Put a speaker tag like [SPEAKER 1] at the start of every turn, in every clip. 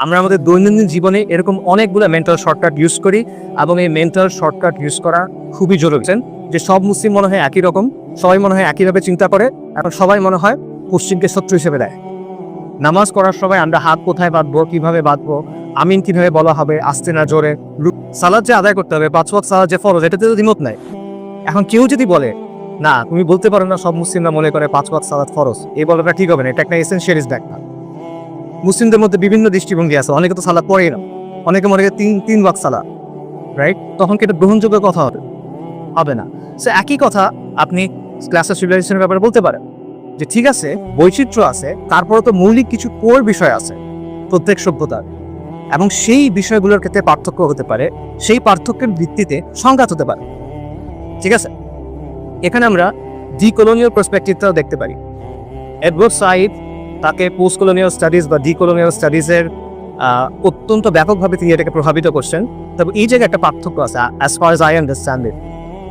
[SPEAKER 1] আমরা আমাদের দৈনন্দিন জীবনে এরকম অনেকগুলো মেন্টাল শর্টকাট ইউজ করি এবং এই মেন্টাল শর্টকাট ইউজ করা খুবই জরুরি। যে সব মুসলিম মনে হয় একই রকম, সবাই মনে হয় একইভাবে চিন্তা করে, এখন সবাই মনে হয় পশ্চিমকে শত্রু হিসেবে দেয়। নামাজ পড়ার সময় আমরা হাত কোথায় বাঁধবো, কিভাবে বাঁধবো, আমিন কিভাবে বলা হবে, আস্তে না জোরে, সালাদ যে আদায় করতে হবে, 5 ওয়াক্ত সালাদ যে ফরজ, এটাতে তো দ্বিমত নাই। এখন কেউ যদি বলে না তুমি বলতে পারো না সব মুসলিমরা মনে করে 5 ওয়াক্ত সালাদ ফরজ, এই বলাটা ঠিক হবে না। এটা একটা এসেনশিয়ালিস্ট ব্যাখ্যা। মুসলিমদের মধ্যে বিভিন্ন দৃষ্টিভঙ্গি আছে, অনেকে তো সালাদ পড়েই না, অনেকে মনে করে তিন ওয়াক্ত সালাদ, রাইট? তখন কি এটা গ্রহণযোগ্য কথা হবে না। সো একই কথা আপনি ক্লাস অফ সিভিলাইজেশনের ব্যাপারে বলতে পারেন যে ঠিক আছে বৈচিত্র্য আছে, তারপরে তো মৌলিক কিছু কোর বিষয় আছে প্রত্যেক সভ্যতার, এবং সেই বিষয়গুলোর ক্ষেত্রে পার্থক্য হতে পারে, সেই পার্থক্যের ভিত্তিতে সংঘাত হতে পারে। ঠিক আছে, এখানে আমরা ডিকোলোনিয়াল পার্সপেক্টিভটাও দেখতে পারি। এডওয়ার্ড সাইদ তাকে পোস্ট কলোনিয়াল স্টাডিজ বা ডিকোলোনিয়াল স্টাডিজের অত্যন্ত ব্যাপকভাবে তিনি এটাকে প্রভাবিত করছেন। তবে এই জায়গায় একটা পার্থক্য আছে, as far age I understand it.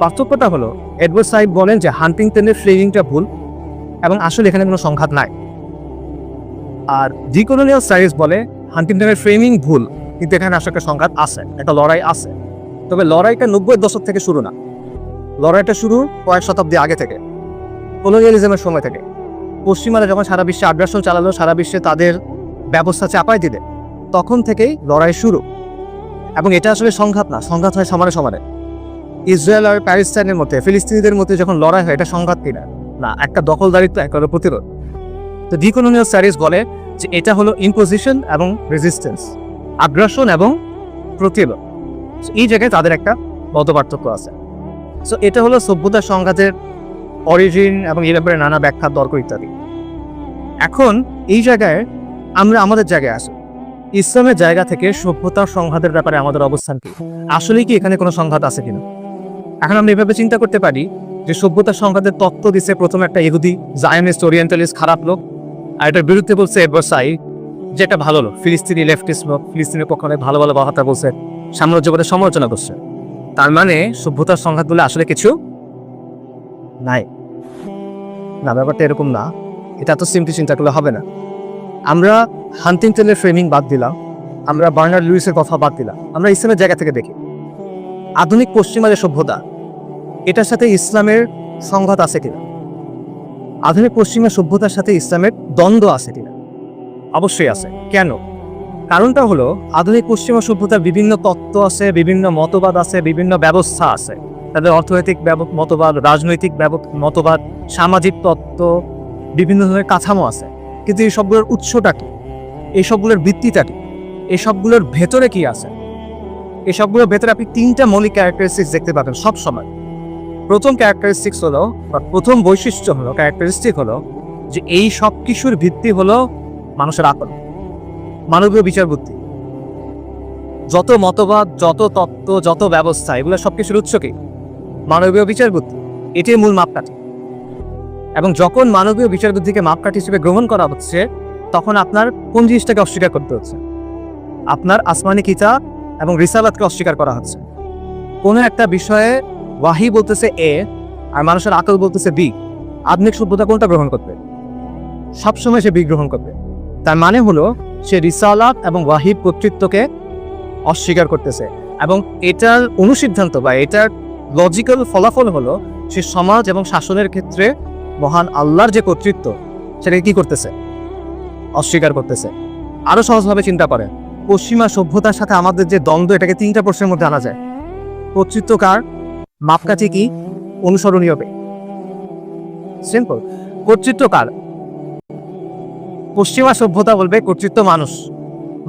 [SPEAKER 1] পার্থক্যটা হলো এডওয়ার্ড সাইদ বলেন যে হান্টিংটনের ফ্রেমিংটা ভুল এবং আসলে এখানে কোনো সংঘাত নাই। আর ডিকোলোনিয়াল স্টাডিজ বলে হান্টিংটনের ফ্রেমিং ভুল, কিন্তু এখানে আসলে একটা সংঘাত আছে, একটা লড়াই আছে। তবে লড়াইটা 90-এর দশক থেকে শুরু না, লড়াইটা শুরু কয়েক শতাব্দী আগে থেকে, কলোনিয়ালিজমের সময় থেকে। পশ্চিমারা যখন সারা বিশ্বে আগ্রাসন চালালো, সারা বিশ্বে তাদের ব্যবস্থা চাপাই দিলে, তখন থেকেই লড়াই শুরু। এবং এটা আসলে সংঘাত না, সংঘাত হয় সমানে সমানে। ইসরায়েল আর প্যালেস্টাইনের মধ্যে, ফিলিস্তিনিদের মধ্যে যখন লড়াই হয়, এটা সংঘাত কিনা না, একটা দখলদারিত্ব, একটা প্রতিরোধ। তো ডিকোলোনিয়াল স্টাডিজ বলে যে এটা হলো ইম্পোজিশন এবং রেজিস্ট্যান্স, আগ্রাসন এবং প্রতিরোধ। এই জায়গায় তাদের একটা মত পার্থক্য আছে। সো এটা হলো সভ্যতার সংঘাতের অরিজিন এবং এর ব্যাপারে নানা ব্যাখ্যা, তর্ক ইত্যাদি। এখন এই জায়গায় আমরা আমাদের জায়গায় আসি, ইসলামের জায়গা থেকে সভ্যতার সংঘাতের ব্যাপারে আমাদের অবস্থান কি, আসলে কি এখানে কোনো সংঘাত আছে কিনা। এখন আমরা এভাবে চিন্তা করতে পারি যে সভ্যতার সংঘাতের তত্ত্ব দিচ্ছে প্রথমে একটা ইহুদি জায়নিস্ট ওরিয়েন্টালিস্ট খারাপ লোক, আর এটার বিরুদ্ধে বলছে এডওয়ার্ড সাইদ যে একটা ভালো লোক, ফিলিস্তিনি লেফটিস্ট লোক, ফিলিস্তিনের পক্ষে অনেক ভালো ভালো কথা বলছে, সাম্রাজ্যবাদের সমালোচনা করছে। তার মানে সভ্যতার সংঘাত বলে আসলে কিছু নাই না, ব্যাপারটা এরকম না। এটা তো সিম্পলি চিন্তা করলে হবে না। আমরা হান্টিংটনের ফ্রেমিং বাদ দিলাম, আমরা বার্নার্ড লুইসের কথা বাদ দিলাম, আমরা ইসলামের জায়গা থেকে দেখি আধুনিক পশ্চিমা যে সভ্যতা, এটার সাথে ইসলামের সংঘাত আছে কিনা, আধুনিক পশ্চিমা সভ্যতার সাথে ইসলামের দ্বন্দ্ব আছে কিনা। অবশ্যই আছে। কেন? কারণটা হলো আধুনিক পশ্চিমা সভ্যতার বিভিন্ন তত্ত্ব আছে, বিভিন্ন মতবাদ আছে, বিভিন্ন ব্যবস্থা আছে, তাদের অর্থনৈতিক মতবাদ, রাজনৈতিক মতবাদ, সামাজিক তত্ত্ব, বিভিন্ন ধরনের কাঠামো আছে। কিন্তু এই সবগুলোর উৎসটা কি, এই সবগুলোর ভিত্তিটা কি, এই সবগুলোর ভেতরে কি আছে? এই সবগুলোর ভেতরে আপনি 3টা মৌলিক ক্যারেক্টারিস্টিক্স দেখতে পাবেন সব সময়। প্রথম ক্যারেক্টারিস্টিক্স হলো, বা প্রথম বৈশিষ্ট্য হলো, ক্যারেক্টারিস্টিক হলো যে এই সব কিছুর ভিত্তি হলো মানুষের আকল, মানবীয় বিচার বুদ্ধি। যত মতবাদ, যত তত্ত্ব, যত ব্যবস্থা, এগুলো সবকিছুর উৎস কি? মানবীয় বিচার বুদ্ধি। এটির মূল মাপকাঠি। এবং যখন মানবীয় বিচার বুদ্ধিকে মাপকাঠি হিসেবে গ্রহণ করা হচ্ছে, তখন আপনার কোন জিনিসটাকে অস্বীকার করতে হচ্ছে? আপনার আসমানি কিতাব এবং রিসালাতকে অস্বীকার করা হচ্ছে। কোনো একটা বিষয়ে ওয়াহি বলতেছে এ আর মানুষের আকল বলতেছে বি, আধুনিক সভ্যতা কোনটা গ্রহণ করবে? সবসময় সে বি গ্রহণ করবে। তার মানে হলো সে রিসালাত এবং ওয়াহির কর্তৃত্বকে অস্বীকার করতেছে, এবং এটার অনুসিদ্ধান্ত বা এটার লজিক্যাল ফলাফল হলো সে সমাজ এবং শাসনের ক্ষেত্রে মহান আল্লাহর যে কর্তৃত্ব, সেটাকে কি করতেছে? অস্বীকার করতেছে। আরো সহজভাবে চিন্তা করেন, পশ্চিমা সভ্যতার সাথে আমাদের যে দ্বন্দ্ব, এটাকে 3টা প্রশ্নের মধ্যে আনা যায়। কর্তৃত্ব কার? মাপকাঠি কি? অনুসরণীয় কে? সিম্পল। কর্তৃত্ব কার? পশ্চিমা সভ্যতা বলবে কর্তৃত্ব মানুষ,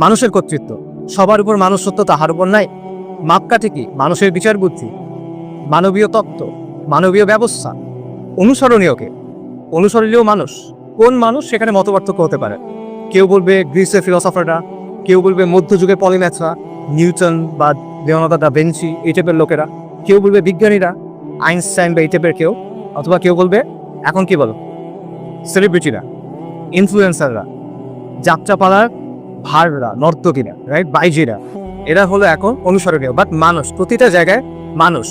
[SPEAKER 1] মানুষের কর্তৃত্ব, সবার উপর মানুষ সত্য, তাহার উপর নাই। মাপকাঠি কি? মানুষের বিচার বুদ্ধি, মানবীয় তত্ত্ব, মানবীয় ব্যবস্থা। অনুসরণীয় কে? অনুসরণীয় মানুষ। কোন মানুষ? সেখানে মতপার্থক্য হতে পারে। কেউ বলবে গ্রিসের ফিলোসফাররা, কেউ বলবে মধ্যযুগের পলিম্যাথরা, নিউটন বা লিওনার্দো দা ভিঞ্চি, এই টাইপের লোকেরা। কেউ বলবে বিজ্ঞানীরা, আইনস্টাইন বা এই টাইপের কেউ। অথবা কেউ বলবে এখন কি বলো সেলিব্রিটিরা, ইনফ্লুয়েন্সাররা, যাত্রাপালার ভাররা, নর্তকীরা, রাইট, বাইজিরা, এরা হলো এখন অনুসরণীয়। বাট মানুষ, প্রতিটা জায়গায় মানুষ,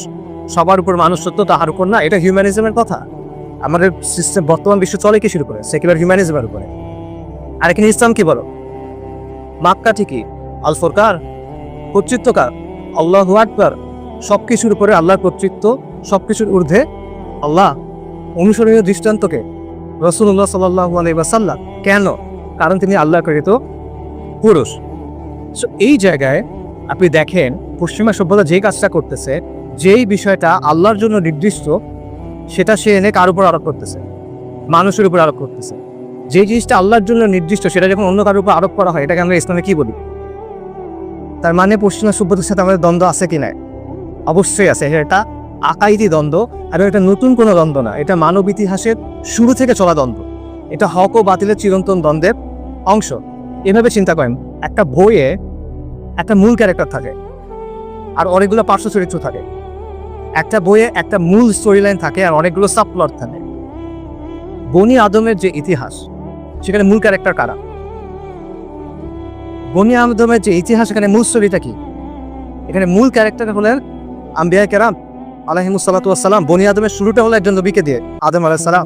[SPEAKER 1] সবার উপর মানুষ সত্য, তাহার উপর না। এটা হিউম্যানিজমের কথা। আমাদের সিস্টেম, বর্তমান বিশ্ব চলে কি শুরু করে? সেকুলার হিউম্যানিজমের উপরে। আর এখানে ইসলাম কি বলো? মাপকাঠি কি? আল ফুরকান, কর্তৃত্ব কার? আল্লাহু আকবার। সবকিছুর উপরে আল্লাহর কর্তৃত্ব, সবকিছুর ঊর্ধ্বে আল্লাহ। অনুসরণীয় দৃষ্টান্তকে রাসূলুল্লাহ সাল্লাল্লাহু আলাইহি ওয়াসাল্লাম। কেন? কারণ তিনি আল্লাহর প্রেরিত পুরুষ। সো এই জায়গায় আপনি দেখেন পশ্চিমা সভ্যতা যেই কাজটা করতেছে, যেই বিষয়টা আল্লাহর জন্য নির্দিষ্ট সেটা সে এনে কার উপর আরোপ করতেছে? মানুষের উপর আরোপ করতেছে। যে জিনিসটা আল্লাহর জন্য নির্দিষ্ট সেটা যখন অন্য কারোর উপর আরোপ করা হয়, এটাকে আমরা ইসলামে কি বলি? তার মানে পশ্চিমা সভ্যতার সাথে আমাদের দ্বন্দ্ব আছে কি না? অবশ্যই আছে। এটা আকাইদি দ্বন্দ্ব, আর এটা নতুন কোনো দ্বন্দ্ব না। এটা মানব ইতিহাসের শুরু থেকে চলা দ্বন্দ্ব। এটা হক ও বাতিলের চিরন্তন দ্বন্দ্বের অংশ। এভাবে চিন্তা করেন, একটা বইয়ে একটা মূল ক্যারেক্টার থাকে আর অনেকগুলো পার্শ্ব চরিত্র থাকে। একটা বইয়ে একটা মূল স্টোরি লাইন থাকে আর অনেকগুলো সাবপ্লট থাকে। বনি আদমের যে ইতিহাস, সেখানে মূল ক্যারেক্টার কারা? বনি আদমের যে ইতিহাস, এখানে মূল স্টোরিটা কি? এখানে মূল ক্যারেক্টার হলেন আম্বিয়া কেরাম আলাইহিমুস সালাতু ওয়াস সালাম। বনি আদমের শুরুটা হলো একজন নবীকে দিয়ে, আদম আলাইহিস সালাম।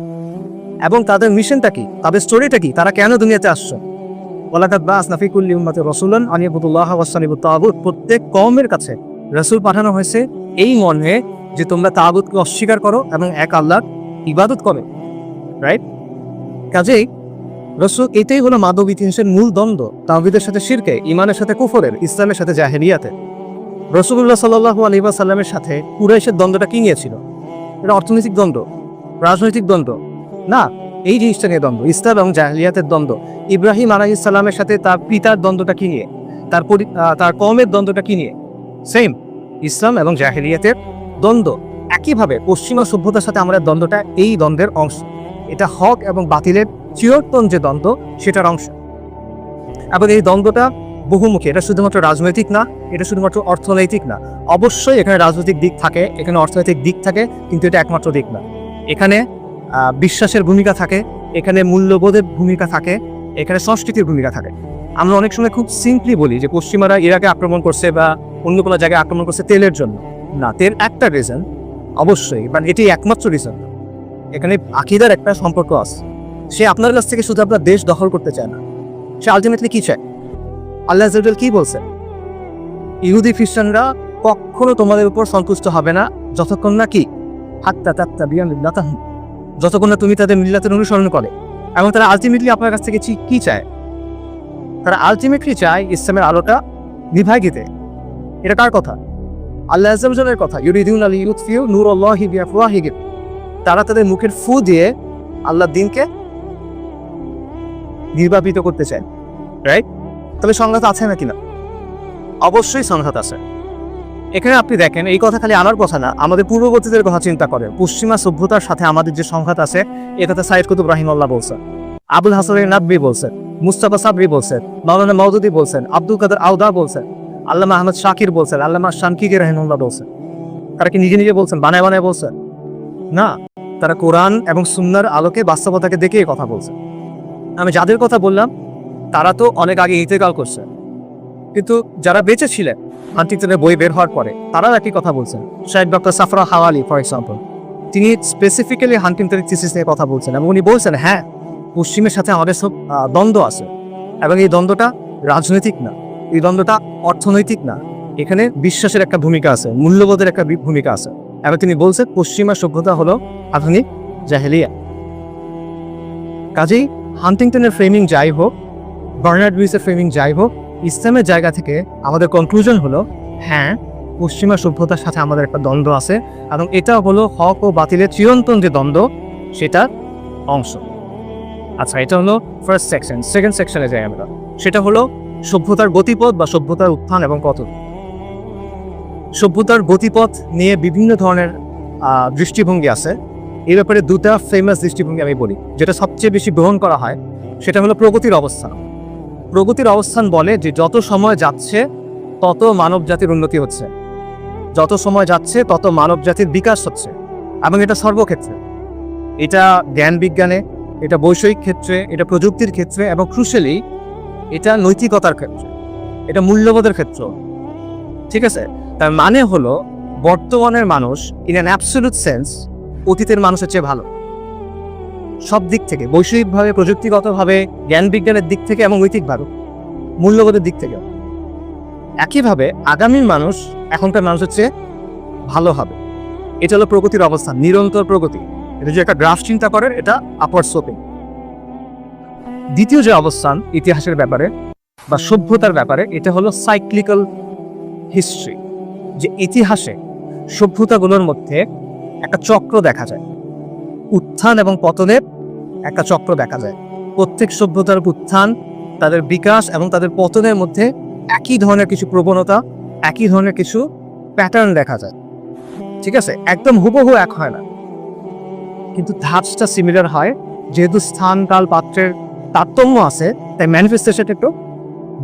[SPEAKER 1] এবং তাদের মিশনটা কি, তাদের স্টোরিটা কি, তারা কেন দুনিয়াতে আসছে? ওয়ালাকাদ বাআসনা ফি কুল্লি উম্মাতিন রাসূলান আন ইয়াবুদুল্লাহা ওয়াসতানিবুত তাগুত। প্রত্যেক কওমের কাছে রাসূল পাঠানো হয়েছে এই মর্মে যে তোমরা তাগুতকে অস্বীকার করো এবং এক আল্লাহর ইবাদত করো। রাইট? কাজেই রাসূল, এটাই হলো মানব ইতিহাসের মূল দ্বন্দ্ব। তাওহীদের সাথে শিরকে, ঈমানের সাথে কুফরের, ইসলামের সাথে জাহেলিয়াতের। রাসূলুল্লাহ সাল্লাল্লাহু আলাইহি ওয়াসাল্লামের সাথে কুরাইশের দ্বন্দ্বটা কি নিয়েছিল? এটা অর্থনৈতিক দ্বন্দ্ব, রাজনৈতিক দ্বন্দ্ব না। এই জিনিসটা নিয়ে দ্বন্দ্ব, ইসলাম এবং জাহেলিয়াতের দ্বন্দ্ব। ইব্রাহিম আলাইহিস সালামের সাথে তার পিতার দ্বন্দ্বটা কি নিয়ে? তার কওমের দ্বন্দ্বটা কি নিয়ে? সেম, ইসলাম এবং জাহেলিয়াতের দ্বন্দ্ব। একইভাবে পশ্চিমা সভ্যতার সাথে আমাদের দ্বন্দ্বটা এই দ্বন্দ্বের অংশ। এটা হক এবং বাতিলের চিরন্তন যে দ্বন্দ্ব, সেটার অংশ। এবং এই দ্বন্দ্বটা বহুমুখী। এটা শুধুমাত্র রাজনৈতিক না, এটা শুধুমাত্র অর্থনৈতিক না। অবশ্যই এখানে রাজনৈতিক দিক থাকে, এখানে অর্থনৈতিক দিক থাকে, কিন্তু এটা একমাত্র দিক না। এখানে বিশ্বাসের ভূমিকা থাকে, এখানে মূল্যবোধের ভূমিকা থাকে, এখানে সংস্কৃতির ভূমিকা থাকে। আমরা অনেক সময় খুব সিম্পলি বলি যে পশ্চিমারা ইরাকে আক্রমণ করছে বা অন্য কোনো জায়গায় আক্রমণ করছে তেলের জন্য। না, তেল একটা রিজন অবশ্যই, বাট এটি একমাত্র রিজন। এখানে আকীদার একটা সম্পর্ক আছে। সে আপনার কাছ থেকে শুধু আপনার দেশ দখল করতে চায় না, সে আলটিমেটলি কি চায়? আল্লাহ আযজা ওয়া জাল কি বলছে? ইহুদি খ্রিস্টানরা কখনো তোমাদের উপর সন্তুষ্ট হবে না যতক্ষণ না কি হাত্তা তাত্তাবিয়া মিল্লাতাহুম, যতক্ষণ না তুমি তাদের মিল্লাতের অনুসরণ করে। এবং তারা আলটিমেটলি আপনার কাছ থেকে কি চায়? তারা আলটিমেটলি চায় ইসলামের আলোটা নিভায় দিতে। এটা কার কথা? আল্লাহ আযজা ওয়া জালের কথা। ইউরিদুনা লিইউতফিউ নূরাল্লাহি বিআফওয়াহিহিম। তারা তাদের মুখের ফু দিয়ে আল্লাহর দ্বীনকে নির্বাপিত করতে চায়। রাইট? তবে সংঘাত আছে নাকি না? অবশ্যই সংঘাত আছে। এখানে আপনি দেখেন, এই কথা খালি আমার কথা না, আমাদের পূর্ববর্তীদের কথা চিন্তা করেন। পশ্চিমা সভ্যতার সাথে আমাদের যে সংঘাত আছে, এ কথা সাইয়েদ কুতুব রাহিমাহুল্লাহ বলছেন, আবুল হাসান নাদভী বলছেন, মুস্তাফা সাবরি বলছেন, মাওলানা মওদুদী বলছেন, আব্দুল কাদের আওদা বলছেন, আল্লামা আহমদ শাকির বলছেন, আল্লামা শানকিকি রাহিমাহুল্লাহ বলছেন। তারা কি নিজে নিজে বলছেন, বানায় বানায় বলছেন? না, তারা কোরআন এবং সুন্নাহর আলোকে বাস্তবতাকে দেখে এই কথা বলছেন। আমি যাদের কথা বললাম তারা তো অনেক আগে ইন্তেকাল করছে, কিন্তু যারা বেঁচে ছিলেন হান্টিংটনের বই বের হওয়ার পরে, তারাও একই কথা বলছেন। Shahed doctor সাফরা Hawali for example, তিনি স্পেসিফিক্যালি হান্টিংটনের থিসিস নিয়ে কথা বলছেন এবং উনি বলছেন, হ্যাঁ, পশ্চিমের সাথে আমাদের সব দ্বন্দ্ব আছে, এবং এই দ্বন্দ্বটা রাজনৈতিক না, এই দ্বন্দ্বটা অর্থনৈতিক না। এখানে বিশ্বাসের একটা ভূমিকা আছে, মূল্যবোধের একটা ভূমিকা আছে। এবং তিনি বলছেন পশ্চিমা সভ্যতা হলো আধুনিক জাহেলিয়া। কাজেই হান্টিংটনের ফ্রেমিং যাই হোক, বার্নার্ড লুইসের ফ্রেমিং যাই হোক, ইসলামের জায়গা থেকে আমাদের কনক্লুশন হলো, হ্যাঁ, পশ্চিমা সভ্যতার সাথে আমাদের একটা দ্বন্দ্ব আছে, এবং এটা হলো হক ও বাতিলের চিরন্তন যে দ্বন্দ্ব, সেটার অংশ। আচ্ছা, এটা হলো ফার্স্ট সেকশন। সেকেন্ড সেকশনে যাই আমরা, সেটা হলো সভ্যতার গতিপথ বা সভ্যতার উত্থান এবং পতন। সভ্যতার গতিপথ নিয়ে বিভিন্ন ধরনের দৃষ্টিভঙ্গি আছে। এই ব্যাপারে দুটা ফেমাস দৃষ্টিভঙ্গি আমি বলি, যেটা সবচেয়ে বেশি গ্রহণ করা হয়, সেটা হলো প্রগতির অবস্থান। প্রগতির অবস্থান বলে যে যত সময় যাচ্ছে তত মানব জাতির উন্নতি হচ্ছে, যত সময় যাচ্ছে তত মানব জাতির বিকাশ হচ্ছে, এবং এটা সর্বক্ষেত্রে। এটা জ্ঞান বিজ্ঞানে, এটা বৈষয়িক ক্ষেত্রে, এটা প্রযুক্তির ক্ষেত্রে, এবং ক্রুশালি এটা নৈতিকতার ক্ষেত্রে, এটা মূল্যবোধের ক্ষেত্র। ঠিক আছে? তার মানে হলো বর্তমানের মানুষ ইন অ্যান অ্যাবসলিউট সেন্স অতীতের মানুষের চেয়ে ভালো, সব দিক থেকে, বৈষয়িকভাবে, প্রযুক্তিগতভাবে, জ্ঞান বিজ্ঞানের দিক থেকে এবং নৈতিকভাবে। মূল্যবোধের দিক থেকে। একইভাবে আগামীর মানুষ, এখনকার মানুষ হচ্ছে ভালো হবে। এটা হলো প্রগতির অবস্থান, নিরন্তর প্রগতি। এটা যে একটা গ্রাফ চিন্তা করেন, এটা আপওয়ার্ড স্লোপিং। দ্বিতীয় যে অবস্থান ইতিহাসের ব্যাপারে বা সভ্যতার ব্যাপারে, এটা হলো সাইক্লিক্যাল হিস্ট্রি। যে ইতিহাসে সভ্যতাগুলোর মধ্যে একটা চক্র দেখা যায়, উত্থান এবং পতনের একটা চক্র দেখা যায়। প্রত্যেক সভ্যতার উত্থান, তাদের বিকাশ এবং তাদের পতনের মধ্যে একই ধরনের কিছু প্রবণতা, একই ধরনের কিছু প্যাটার্ন দেখা যায়। ঠিক আছে, একদম হুবহু এক হয় না, কিন্তু ধাঁচটা সিমিলার হয়। যেহেতু স্থান কাল পাত্রের তারতম্য আছে, তাই ম্যানিফেস্টেশন একটু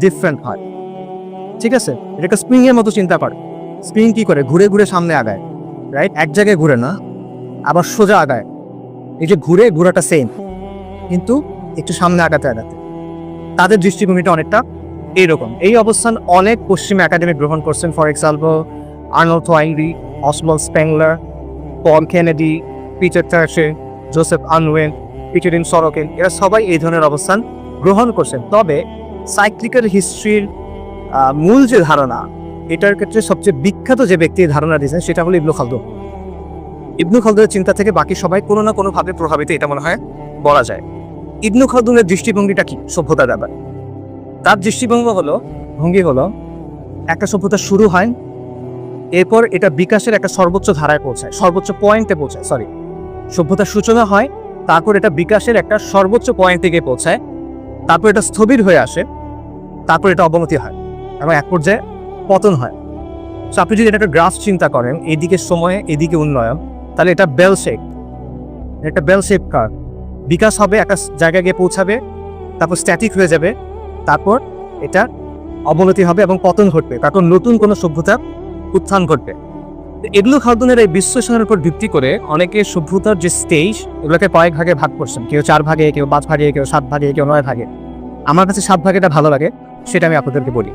[SPEAKER 1] ডিফারেন্ট হয়। ঠিক আছে, এটাকে স্প্রিং এর মতো চিন্তা করে। স্প্রিং কি করে? ঘুরে ঘুরে সামনে আগায়, রাইট? এক জায়গায় ঘুরে না, আবার সোজা আগায়। এই যে ঘোরাটা সেম, কিন্তু একটু সামনে আগাতে আগাতে। তাদের দৃষ্টিভঙ্গিটা অনেকটা এইরকম। এই অবস্থান অনেক পশ্চিমা একাডেমি গ্রহণ করছেন। For example Arnold Toynbee, Oswald Spengler, Paul Kennedy, Peter Turchin, Joseph Unwin, Pitirim Sorokin, এরা সবাই এই ধরনের অবস্থান গ্রহণ করছেন। তবে সাইক্লিক্যাল হিস্ট্রির মূল যে ধারণা, এটার ক্ষেত্রে সবচেয়ে বিখ্যাত যে ব্যক্তি ধারণা দিয়েছেন সেটা হলো ইবনু খালদুন। ইবনু খালদুনের চিন্তা থেকে বাকি সবাই কোনো না কোনোভাবে প্রভাবিত, এটা মনে হয় বলা যায়। ইবনু খালদুনের দৃষ্টিভঙ্গিটা কি সভ্যতার ব্যাপারে? তার ভঙ্গি হলো একটা সভ্যতা শুরু হয়, এরপর এটা বিকাশের একটা সর্বোচ্চ ধারায় পৌঁছায়, সর্বোচ্চ পয়েন্টে পৌঁছায়। সভ্যতার সূচনা হয়, তারপর এটা বিকাশের একটা সর্বোচ্চ পয়েন্টে গিয়ে পৌঁছায়, তারপর এটা স্থবির হয়ে আসে, তারপর এটা অবনতি হয় এবং এক পর্যায়ে পতন হয়। সো আপনি যদি এটা একটা গ্রাফ চিন্তা করেন, এদিকে সময়ে এদিকে উন্নয়ন, তাহলে এটা বেল শেপ কার্ভ। বিকাশ হবে, একটা জায়গায় গিয়ে পৌঁছাবে, তারপর স্ট্যাটিক হয়ে যাবে, তারপর এটা অবনতি হবে এবং পতন ঘটবে, তারপর নতুন কোনো সভ্যতার উত্থান ঘটবে। ইবনু খালদুনের এই বিশ্লেষণের উপর ভিত্তি করে অনেকে সভ্যতার যে স্টেজ, এগুলোকে কয়েক ভাগে ভাগ করছেন। কেউ 4 ভাগে, কেউ 5 ভাগে, কেউ 7 ভাগে, কেউ 9 ভাগে। আমার কাছে 7 ভাগেটা ভালো লাগে, সেটা আমি আপনাদেরকে বলি।